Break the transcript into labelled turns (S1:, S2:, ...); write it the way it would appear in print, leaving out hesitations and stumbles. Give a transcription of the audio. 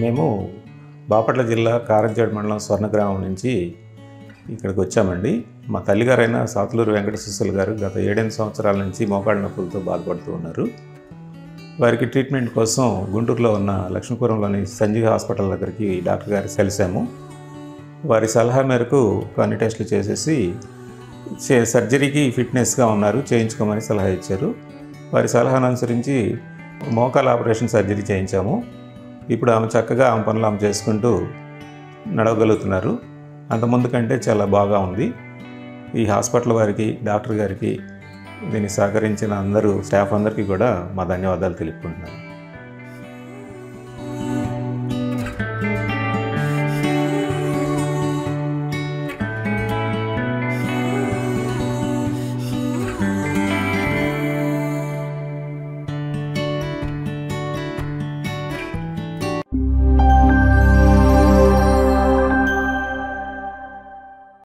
S1: మేము బాపట్ల జిల్లా కారంచేడు మండలం స్వర్ణగ్రామం నుంచి ఇక్కడికి వచ్చామండి. మా తల్లిగారైన సాతులూరు వెంకట సుశీల గారు గత 7 సంవత్సరాల నుంచి మోకాళ్ళ నొప్పులతో బాధపడుతూ ఉన్నారు. వారికి ట్రీట్మెంట్ కోసం గుంటూరులో ఉన్న లక్ష్మీపురంలోని సంజీవ్ హాస్పిటల్ దగ్గరికి డాక్టర్ గారికి కలిసాము. వారి సలహా మేరకు కొన్ని టెస్టులు చేసేసి సర్జరీకి ఫిట్నెస్గా ఉన్నారు, చేయించుకోమని సలహా ఇచ్చారు. వారి సలహాను అనుసరించి మోకాల ఆపరేషన్ సర్జరీ చేయించాము. ఇప్పుడు ఆమె చక్కగా ఆమె పనులు ఆమె చేసుకుంటూ నడవగలుగుతున్నారు. అంతకుముందు కంటే చాలా బాగా ఉంది. ఈ హాస్పిటల్ వారికి, డాక్టర్ గారికి, దీన్ని సహకరించిన అందరూ స్టాఫ్ అందరికీ కూడా మా ధన్యవాదాలు తెలుపుకుంటున్నాను.